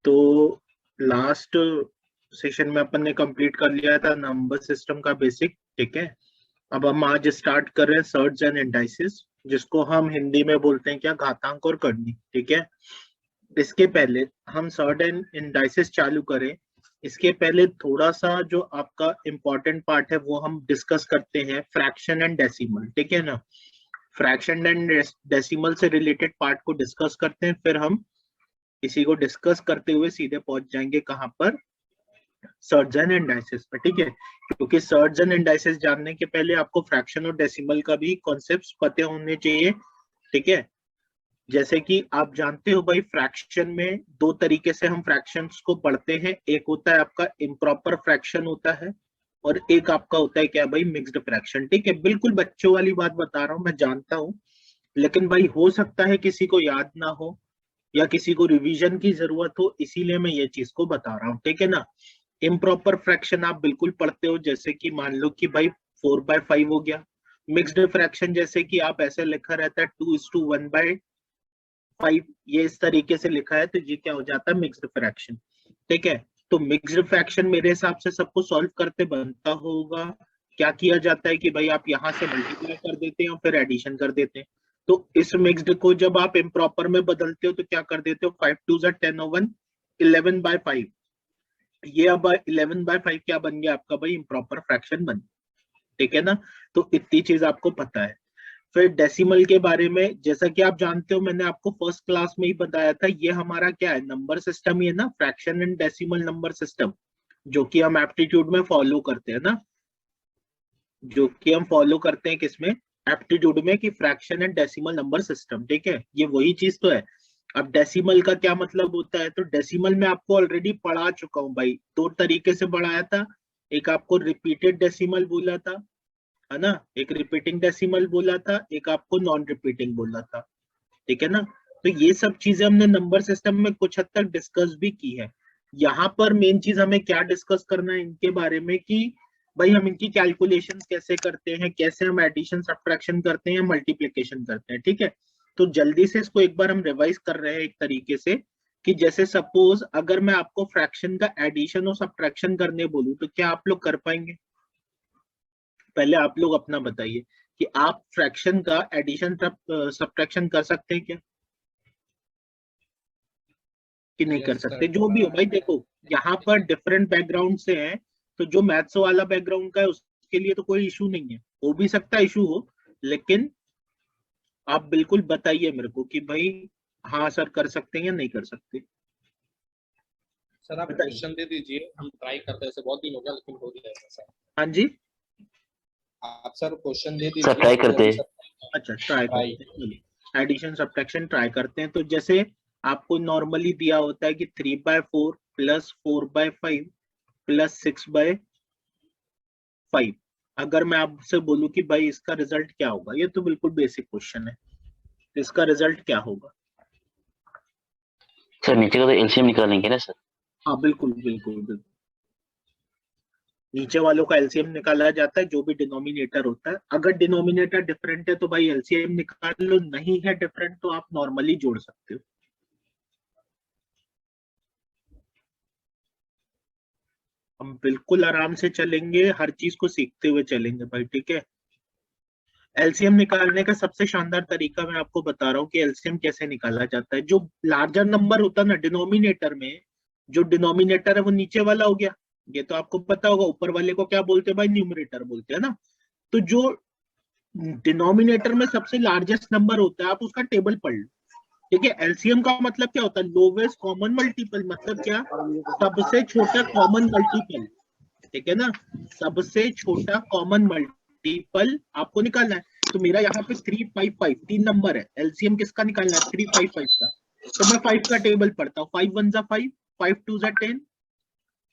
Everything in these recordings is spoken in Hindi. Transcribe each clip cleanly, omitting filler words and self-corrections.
तो लास्ट सेशन में अपन ने कंप्लीट कर लिया था नंबर सिस्टम का बेसिक, ठीक है। अब हम आज स्टार्ट कर रहे हैं सर्ट्स एंड इंडाइसेस, जिसको हम हिंदी में बोलते हैं क्या, घातांक और करनी, ठीक है। इसके पहले हम सर्ट एंड इंडाइसेस चालू करें, इसके पहले थोड़ा सा जो आपका इम्पोर्टेंट पार्ट है वो हम डिस्कस करते हैं, फ्रैक्शन एंड डेसिमल, ठीक है ना। फ्रैक्शन एंड डेसिमल से रिलेटेड पार्ट को डिस्कस करते हैं, फिर हम इसी को डिस्कस करते हुए सीधे पहुंच जाएंगे कहां पर, सर्ट्स एंड इंडाइसेस पर, ठीक है। क्योंकि सर्ट्स एंड इंडाइसेस जानने के पहले आपको फ्रैक्शन और डेसिमल का भी कॉन्सेप्ट्स पते होने चाहिए, ठीक है। जैसे कि आप जानते हो भाई, फ्रैक्शन में दो तरीके से हम फ्रैक्शंस को पढ़ते हैं, एक होता है आपका इम्प्रॉपर फ्रैक्शन होता है, और एक आपका होता है क्या भाई, मिक्स्ड फ्रैक्शन, ठीक है। बिल्कुल बच्चों वाली बात बता रहा हूँ, मैं जानता हूँ, लेकिन भाई हो सकता है किसी को याद ना हो या किसी को रिवीजन की जरूरत हो, इसीलिए मैं ये चीज को बता रहा हूँ, ठीक है ना। इम्प्रॉपर फ्रैक्शन आप बिल्कुल पढ़ते हो, जैसे कि मान लो कि भाई 4/5 हो गया। मिक्स्ड फ्रैक्शन जैसे कि आप ऐसे लिखा रहता है 2:1/5, ये इस तरीके से लिखा है, तो ये क्या हो जाता है, मिक्स्ड फ्रैक्शन, ठीक है। तो मिक्स्ड फ्रैक्शन मेरे हिसाब से सबको सॉल्व करते बनता होगा। क्या किया जाता है कि भाई आप यहाँ से मल्टीप्लाई कर देते हैं और फिर एडिशन कर देते हैं। तो इस मिक्स्ड को जब आप इम्प्रॉपर में बदलते हो तो क्या कर देते हो, 5 2 10 और 1 11/5, ये अब 11/5 क्या बन गया आपका भाई, इम्प्रॉपर फ्रैक्शन बन गया, ठीक है ना। तो इतनी चीज आपको पता है। फिर डेसिमल के बारे में, जैसा कि आप जानते हो, मैंने आपको फर्स्ट क्लास में ही बताया था, ये हमारा क्या है, नंबर सिस्टम ही है ना, fraction and decimal number system, जो कि हम एप्टीट्यूड में फॉलो करते हैं ना, जो कि हम फॉलो करते हैं किसमें, एप्टीट्यूड में, कि fraction and decimal number system, ठीक है। ये वही चीज तो है। अब डेसिमल का क्या मतलब होता है, तो डेसिमल में आपको ऑलरेडी पढ़ा चुका हूँ भाई, दो तरीके से पढ़ाया था। एक आपको रिपीटेड डेसिमल बोला था, है ना, एक रिपीटिंग डेसिमल बोला था, एक आपको नॉन रिपीटिंग बोला था, ठीक है ना। तो ये सब चीजें हमने नंबर सिस्टम में कुछ हद तक डिस्कस भी की है। यहाँ पर मेन चीज हमें क्या डिस्कस करना है इनके बारे में, कि भाई हम इनकी कैलकुलेशन कैसे करते हैं, कैसे हम एडिशन सब्ट्रैक्शन करते हैं, मल्टीप्लिकेशन करते हैं, ठीक है। तो जल्दी से इसको एक बार हम रिवाइज कर रहे हैं एक तरीके से, कि जैसे सपोज अगर मैं आपको फ्रैक्शन का एडिशन और सब्ट्रैक्शन करने बोलूं तो क्या आप लोग कर पाएंगे? पहले आप लोग अपना बताइए कि आप फ्रैक्शन का एडिशन सब्ट्रैक्शन कर सकते हैं क्या, कि नहीं कर यस सकते? सर। जो भी हो भाई, देखो यहाँ पर डिफरेंट बैकग्राउंड से हैं, तो जो मैथ्स वाला बैकग्राउंड का है उसके लिए तो कोई इशू नहीं है, हो भी सकता है इशू हो, लेकिन आप बिल्कुल बताइए मेरे को कि भाई हाँ सर कर सकते हैं या नहीं कर सकते, सर आप बताइए। क्वेश्चन दे दीजिए, हम ट्राई करते हैं। ऐसे बहुत दिन हो गया लेकिन हो जाएगा सर। हाँ जी। आप सर क्वेश्चन दे सर दीजिए, ट्राई हम करते जल्दी हैं। से अच्छा ट्राई ट्राई। करते हैं, चलिए एडिशन सब्ट्रैक्शन ट्राई करते हैं। तो जैसे आपको नॉर्मली दिया होता है कि 3/4 प्लस 4/5 प्लस 6/5, अगर मैं आपसे बोलूं कि भाई इसका रिजल्ट क्या होगा, ये तो बिल्कुल बेसिक क्वेश्चन है, इसका रिजल्ट क्या होगा? सर नीचे का तो एलसीएम निकालेंगे ना सर। हाँ बिल्कुल बिल्कुल बिल्कुल, नीचे वालों का एलसीएम निकाला जाता है, जो भी डिनोमिनेटर होता है। अगर डिनोमिनेटर डिफरेंट है तो भाई एलसीएम निकाल लो, नहीं है डिफरेंट तो आप नॉर्मली जोड़ सकते हो। हम बिल्कुल आराम से चलेंगे, हर चीज को सीखते हुए चलेंगे भाई, ठीक है। एलसीएम निकालने का सबसे शानदार तरीका मैं आपको बता रहा हूँ कि एलसीएम कैसे निकाला जाता है। जो लार्जर नंबर होता है ना डिनोमिनेटर में, जो डिनोमिनेटर है वो नीचे वाला हो गया, ये तो आपको पता होगा। ऊपर वाले को क्या बोलते हैं भाई, न्यूमरेटर बोलते हैं ना। तो जो डिनोमिनेटर में सबसे लार्जेस्ट नंबर होता है, आप उसका टेबल पढ़ लो, ठीक है। एलसीएम का मतलब क्या होता है, लोवेस्ट कॉमन मल्टीपल, मतलब क्या, सबसे छोटा कॉमन मल्टीपल, ठीक है ना। सबसे छोटा कॉमन मल्टीपल आपको निकालना है। तो मेरा यहाँ पे 355 तीन नंबर है, एलसीएम किसका निकालना है, 355 का। तो मैं 5 का टेबल पढ़ता हूँ, 5 1 जा 5, 5 2 जा 10,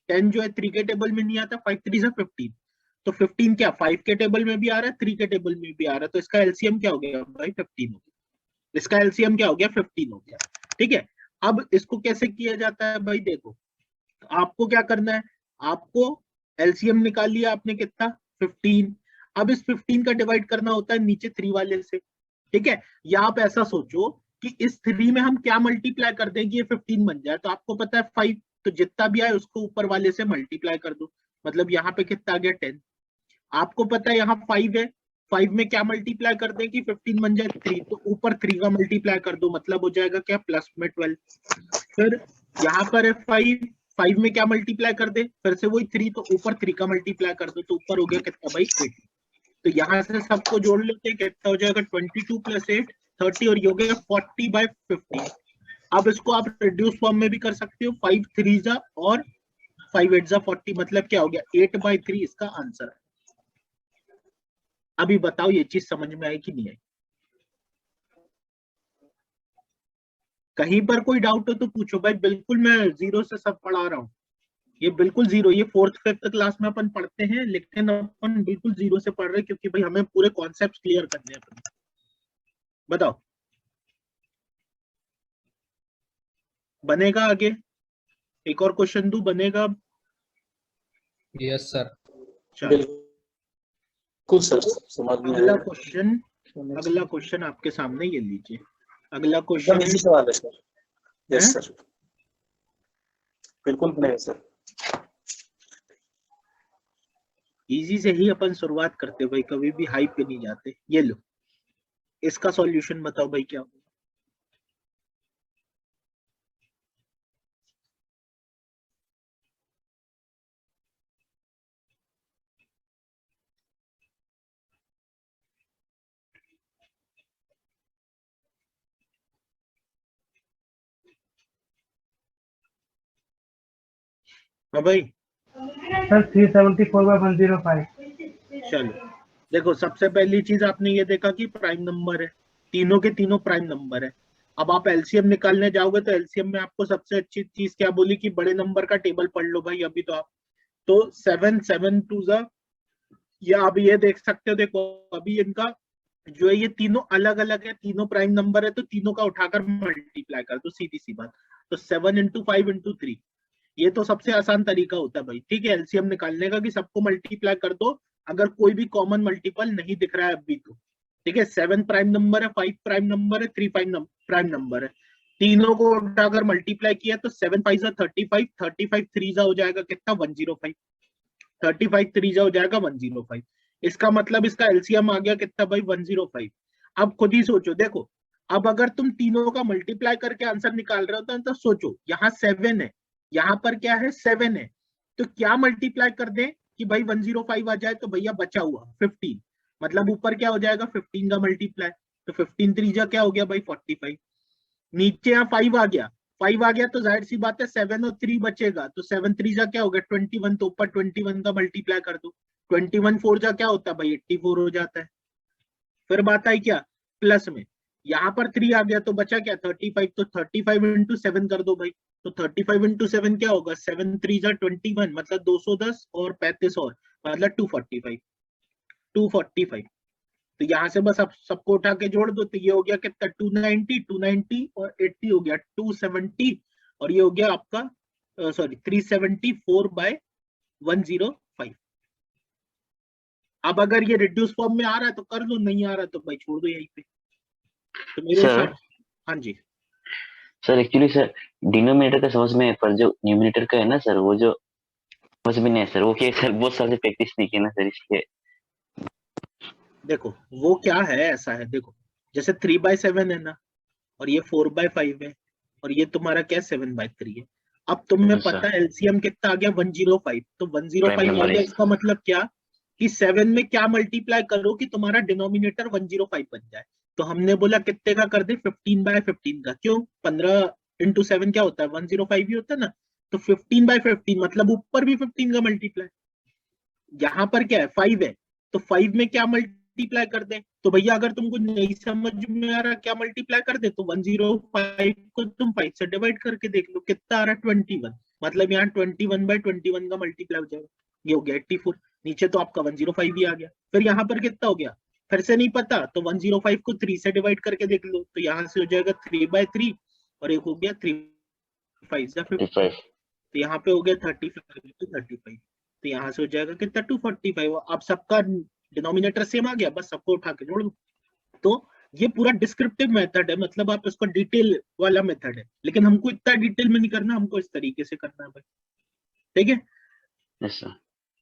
10 जो है 3 के टेबल में नहीं आता, 5 3 जा 15। तो 15 क्या 5 के टेबल में भी आ रहा है, 3 के टेबल में भी आ रहा है, तो इसका एलसीएम क्या हो गया भाई, 15 हो गया। इसका एलसीएम क्या हो गया, 15 हो गया, ठीक है। अब इसको कैसे किया जाता है भाई, देखो आपको क्या करना है, आपको एलसीएम निकाल लिया आपने कितना, 15। अब इस 15 का डिवाइड करना होता है नीचे 3 वाले से, ठीक है। या आप ऐसा सोचो कि इस 3 में हम क्या मल्टीप्लाई कर दें कि ये 15 बन जाए। तो आपको पता है 5, तो जितना भी आए उसको ऊपर वाले से मल्टीप्लाई कर दो, मतलब यहाँ पे कितना आ गया 10। आपको पता है यहाँ 5 है, 5 में क्या मल्टीप्लाई कर दें कि 15 बन जाए 3, तो ऊपर 3 का मल्टीप्लाई कर दो, मतलब हो जाएगा क्या प्लस में 12। फिर यहाँ पर है 5, 5 में क्या मल्टीप्लाई कर दे, फिर से वही 3, तो ऊपर 3 का मल्टीप्लाई कर दो, तो ऊपर हो गया कितना भाई 8। तो यहाँ से सबको जोड़ लेते हैं, कितना हो जाएगा 22 + 8 30, और ये हो गया 40/15। अब इसको आप रिड्यूस फॉर्म में भी कर सकते हो, 5 3 जा और 5 8 जा 40, मतलब क्या हो गया 8/3 इसका आंसर है। अभी बताओ ये चीज समझ में आई कि नहीं आई? कहीं पर कोई डाउट हो तो पूछो भाई, बिल्कुल मैं जीरो से सब पढ़ा रहा हूँ। ये बिल्कुल जीरो, ये 4th 5th क्लास में अपन पढ़ते हैं, लेकिन अपन बिल्कुल जीरो से पढ़ रहे हैं, क्योंकि भाई हमें पूरे कॉन्सेप्ट क्लियर करने हैं अपन। बताओ बनेगा आगे? एक और क्वेश्चन दूं, बनेगा? Yes sir. चलो बिल्कुल सर, समझ में अगला आया। क्वेश्चन आपके सामने ये लीजिए। अगला एकदम क्वेश्चन इजी सवाल है सर। यस सर, बिल्कुल नहीं सर। इजी से ही अपन शुरुआत करते भाई, कभी भी हाई पे नहीं जाते। ये लो, इसका सॉल्यूशन बताओ भाई क्या होगा। हाँ भाई सर 374/105। चलो देखो, सबसे पहली चीज आपने ये देखा कि प्राइम नंबर है, तीनों के तीनों प्राइम नंबर है। अब आप एलसीएम निकालने जाओगे तो एलसीएम में आपको सबसे अच्छी चीज क्या बोली कि बड़े नंबर का टेबल पढ़ लो भाई अभी। तो आप तो 7 7 2 जा, या आप ये देख सकते हो, देखो अभी इनका जो है ये तीनों अलग अलग है, तीनों प्राइम नंबर है, तो तीनों का उठाकर मल्टीप्लाई कर दो, सीधी सी बात। तो 7 × 5 × 3, ये तो सबसे आसान तरीका होता है भाई, ठीक है, एलसीएम निकालने का, कि सबको मल्टीप्लाई कर दो अगर कोई भी कॉमन मल्टीपल नहीं दिख रहा है अभी तो। ठीक है, 7 प्राइम नंबर है, 5 प्राइम नंबर है, 3 प्राइम नंबर है, तीनों को उठाकर मल्टीप्लाई किया तो 7 5 जा 35, 35 3 जा हो जाएगा कितना 105, 35 3 जा हो जाएगा 105। इसका मतलब इसका एलसीएम आ गया कितना भाई 105। अब खुद ही सोचो, देखो अब अगर तुम तीनों का मल्टीप्लाई करके आंसर निकाल रहे हो तो सोचो यहाँ 7 है, यहाँ पर क्या है 7 है, तो क्या मल्टीप्लाई कर दें कि भाई 105 आ जाए, तो भैया बचा हुआ 15, मतलब ऊपर क्या हो जाएगा 15 का मल्टीप्लाई, तो 15 3 जा क्या हो गया भाई 45। नीचे यहाँ 5 आ गया, 5 आ गया तो जाहिर सी बात है 7 और 3 बचेगा, तो 7 3 जा क्या हो गया 21, तो ऊपर 21 का मल्टीप्लाई कर दो, 21 4 जा क्या होता है भाई 84 हो जाता है। फिर बात आई क्या प्लस में, यहाँ पर 3 आ गया तो बचा क्या 35, तो 35 × 7 कर दो भाई, तो 35 × 7 क्या होगा 7 3 जा 21, मतलब 210 और 35 और मतलब 245। तो यहाँ से बस आप सबको उठा के जोड़ दो, तो ये हो गया कितना 290 और 80 हो गया 270, और ये हो गया आपका सॉरी 374/105। अब अगर ये रिड्यूस फॉर्म में आ रहा है तो कर लो, नहीं आ रहा तो भाई छोड़ दो यहीं पे। तो मेरे हिसाब, हाँ जी सर एक्चुअली सर डिनोमिनेटर का समझ में है, पर जो न्यूमिनेटर का है ना सर, वो जो समझ में नहीं है सर, वो क्या सर बहुत साल से प्रैक्टिस नहीं किया ना सर, इसलिए। देखो वो क्या है, ऐसा है देखो, जैसे 3/7 है ना, और ये 4/5 है, और ये तुम्हारा क्या 7/3 है। अब तुम्हें अच्छा। पता है एलसीएम कितना आ गया 105, तो 105 प्राइम आ नंबर गया, है। इसका मतलब क्या कि 7 में क्या मल्टीप्लाई करो कि तुम्हारा डिनोमिनेटर 105 बन जाए। तो हमने बोला कितने का कर दे 15/15 का, क्यों 15 × 7 क्या होता है 105 ही होता है ना, तो 15/15 मतलब ऊपर भी 15 का मल्टीप्लाई। यहाँ पर क्या है 5 है, तो 5 में क्या मल्टीप्लाई कर दे, तो भैया अगर तुमको नहीं समझ में आ रहा क्या मल्टीप्लाई कर दे, तो 105 को तुम 5 से डिवाइड करके देख लो कितना आ रहा है 21, मतलब यहाँ 21/21 का मल्टीप्लाई हो जाएगा, ये हो गया 84। नीचे तो आपका 105 भी आ गया। फिर यहाँ पर कितना हो गया, फिर से नहीं पता तो 105 को 3 से डिवाइड करके देख लो, तो यहाँ से हो जाएगा 3/3, और एक हो गया 3 5 जा 50, तो यहाँ पे हो गया 35, तो यहाँ से हो जाएगा कितना 245। अब सबका डिनोमिनेटर सेम आ गया, बस सबको उठा के जोड़ दो। तो ये पूरा डिस्क्रिप्टिव मेथड है, मतलब आप इसको डिटेल वाला मेथड है, लेकिन हमको इतना डिटेल में नहीं करना, हमको इस तरीके से करना है भाई। ठीक है। Yes sir.